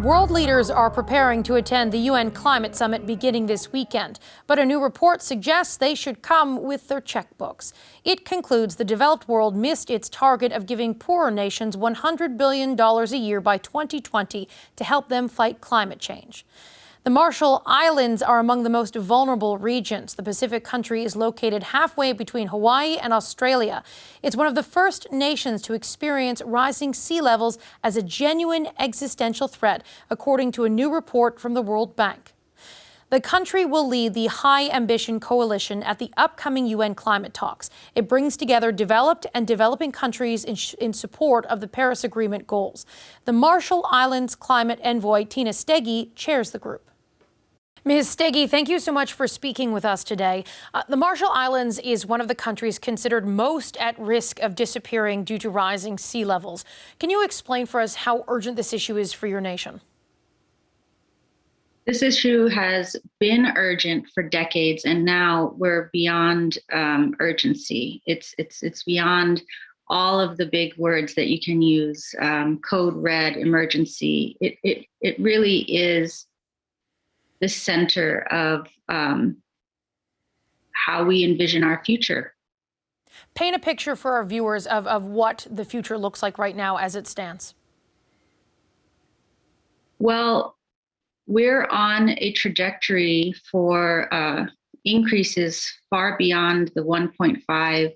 World leaders are preparing to attend the UN Climate Summit beginning this weekend, but a new report suggests they should come with their checkbooks. It concludes the developed world missed its target of giving poorer nations $100 billion a year by 2020 to help them fight climate change. The Marshall Islands are among the most vulnerable regions. The Pacific country is located halfway between Hawaii and Australia. It's one of the first nations to experience rising sea levels as a genuine existential threat, according to a new report from the World Bank. The country will lead the High Ambition Coalition at the upcoming UN climate talks. It brings together developed and developing countries in support of the Paris Agreement goals. The Marshall Islands climate envoy, Tina Steggy, chairs the group. Ms. Steggy, thank you so much for speaking with us today. The Marshall Islands is one of the countries considered most at risk of disappearing due to rising sea levels. Can you explain for us how urgent this issue is for your nation? This issue has been urgent for decades, and now we're beyond urgency. It's beyond all of the big words that you can use, code red, emergency. It really is the center of how we envision our future. Paint a picture for our viewers of what the future looks like right now as it stands. Well, we're on a trajectory for increases far beyond the 1.5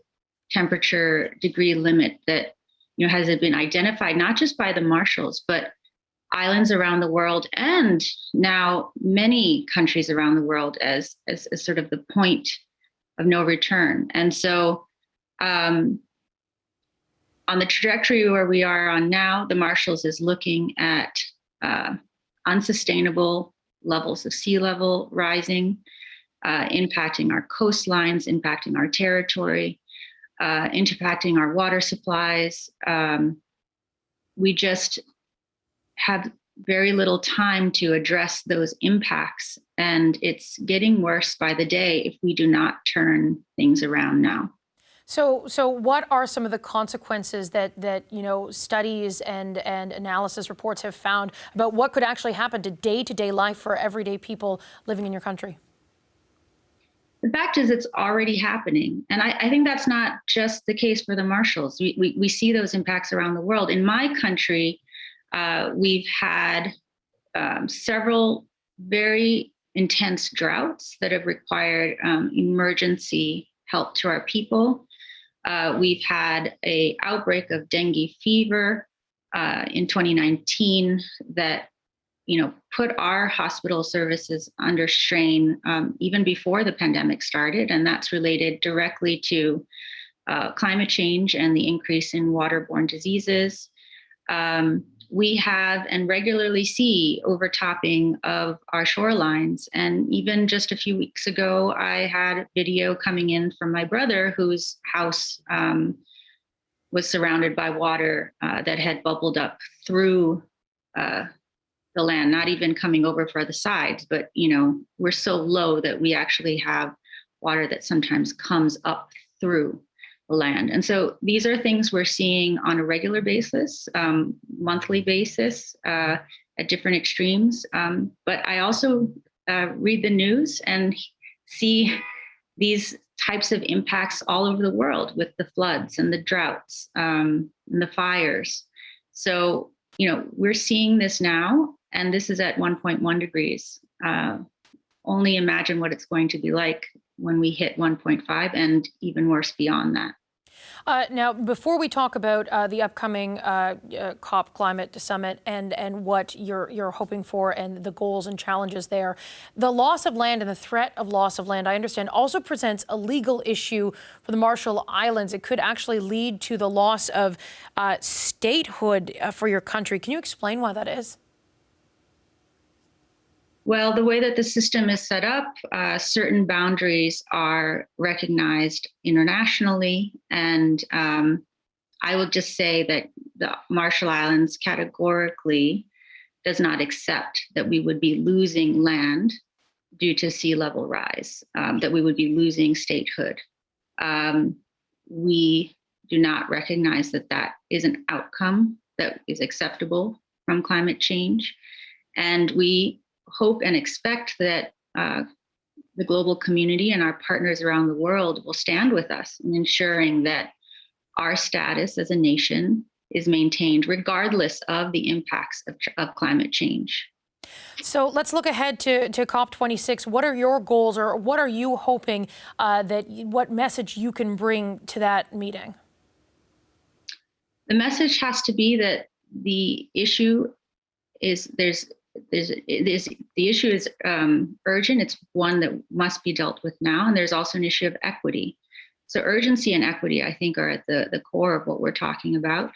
temperature degree limit that has been identified not just by the Marshalls, but islands around the world, and now many countries around the world as sort of the point of no return. And so on the trajectory where we are on now, the Marshalls is looking at unsustainable levels of sea level rising, impacting our coastlines, impacting our territory, impacting our water supplies. We just have very little time to address those impacts, and it's getting worse by the day if we do not turn things around now. So what are some of the consequences that studies and analysis reports have found about what could actually happen to day-to-day life for everyday people living in your country? The fact is, it's already happening. And I think that's not just the case for the Marshalls. We see those impacts around the world. In my country, we've had several very intense droughts that have required emergency help to our people. We've had an outbreak of dengue fever in 2019 that put our hospital services under strain even before the pandemic started, and that's related directly to climate change and the increase in waterborne diseases. We have and regularly see overtopping of our shorelines. And even just a few weeks ago, I had video coming in from my brother whose house was surrounded by water that had bubbled up through the land, not even coming over for the sides, but we're so low that we actually have water that sometimes comes up through the land. And so these are things we're seeing on a regular basis, monthly basis, at different extremes. But I also read the news and see these types of impacts all over the world with the floods and the droughts and the fires. So, we're seeing this now, and this is at 1.1 degrees. Only imagine what it's going to be like when we hit 1.5 and even worse beyond that. Now, before we talk about the upcoming COP Climate Summit and what you're hoping for and the goals and challenges there, the loss of land and the threat of loss of land, I understand, also presents a legal issue for the Marshall Islands. It could actually lead to the loss of statehood for your country. Can you explain why that is? Well, the way that the system is set up, certain boundaries are recognized internationally. And I will just say that the Marshall Islands categorically does not accept that we would be losing land due to sea level rise, that we would be losing statehood. We do not recognize that that is an outcome that is acceptable from climate change. And we hope and expect that the global community and our partners around the world will stand with us in ensuring that our status as a nation is maintained regardless of the impacts of climate change. So let's look ahead to COP26. What are your goals, or what are you hoping what message you can bring to that meeting? The message has to be that the issue is urgent. It's one that must be dealt with now, and there's also an issue of equity. So urgency and equity, I think, are at the core of what we're talking about.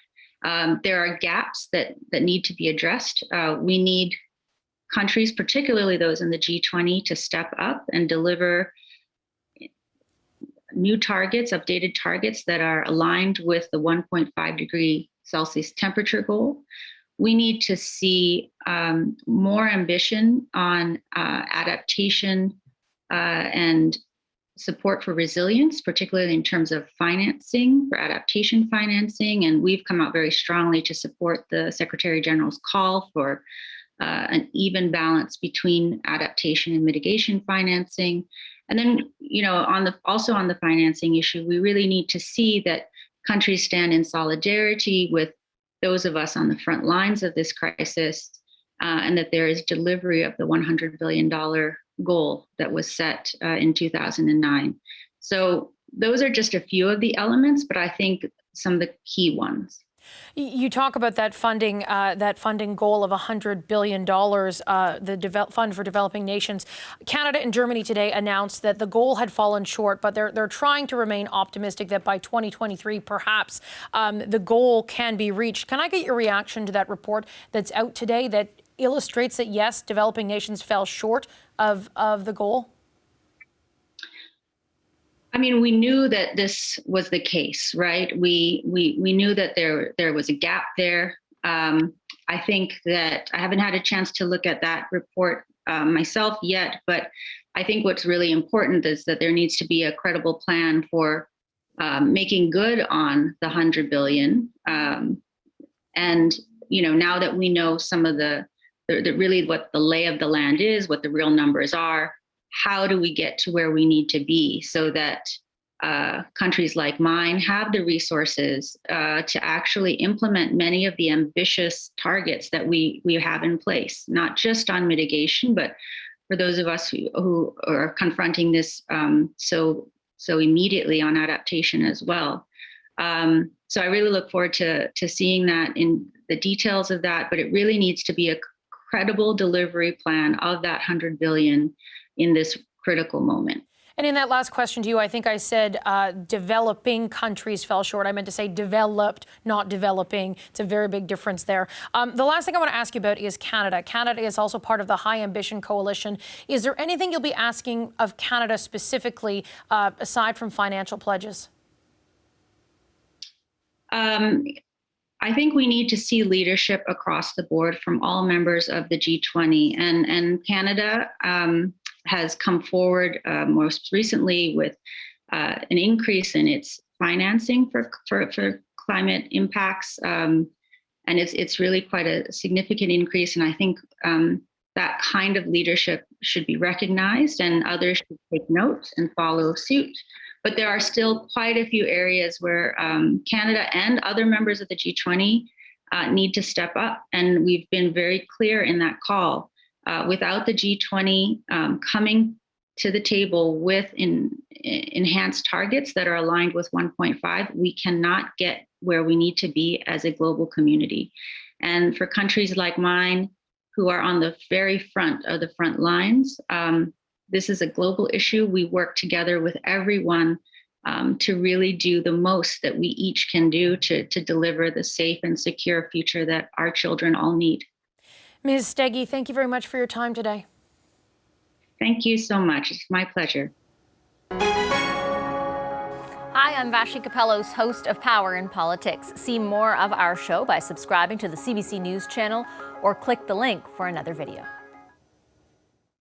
There are gaps that need to be addressed. We need countries, particularly those in the G20, to step up and deliver new targets, updated targets that are aligned with the 1.5 degree Celsius temperature goal. We need to see more ambition on adaptation and support for resilience, particularly in terms of financing, for adaptation financing. And we've come out very strongly to support the Secretary General's call for an even balance between adaptation and mitigation financing. And then, also on the financing issue, we really need to see that countries stand in solidarity with those of us on the front lines of this crisis, and that there is delivery of the $100 billion goal that was set in 2009. So those are just a few of the elements, but I think some of the key ones. You talk about that funding goal of $100 billion, the Fund for Developing Nations. Canada and Germany today announced that the goal had fallen short, but they're trying to remain optimistic that by 2023, perhaps the goal can be reached. Can I get your reaction to that report that's out today that illustrates that, yes, developing nations fell short of the goal? I mean, we knew that this was the case, right? We knew that there was a gap there. I think that I haven't had a chance to look at that report myself yet, but I think what's really important is that there needs to be a credible plan for making good on the $100 billion. And now that we know some of the really what the lay of the land is, what the real numbers are, how do we get to where we need to be so that countries like mine have the resources to actually implement many of the ambitious targets that we have in place, not just on mitigation, but for those of us who are confronting this so immediately on adaptation as well. So I really look forward to seeing that in the details of that, but it really needs to be a credible delivery plan of that $100 billion in this critical moment. And in that last question to you, I think I said developing countries fell short. I meant to say developed, not developing. It's a very big difference there. The last thing I want to ask you about is Canada. Canada is also part of the High Ambition Coalition. Is there anything you'll be asking of Canada specifically, aside from financial pledges? I think we need to see leadership across the board from all members of the G20, and Canada has come forward most recently with an increase in its financing for climate impacts, and it's really quite a significant increase. And I think that kind of leadership should be recognized, and others should take note and follow suit. But there are still quite a few areas where Canada and other members of the G20 need to step up. And we've been very clear in that call. Without the G20 coming to the table with enhanced targets that are aligned with 1.5, we cannot get where we need to be as a global community. And for countries like mine, who are on the very front of the front lines, this is a global issue. We work together with everyone to really do the most that we each can do to deliver the safe and secure future that our children all need. Ms. Steggy, thank you very much for your time today. Thank you so much. It's my pleasure. Hi, I'm Vashi Capellos, host of Power in Politics. See more of our show by subscribing to the CBC News channel or click the link for another video.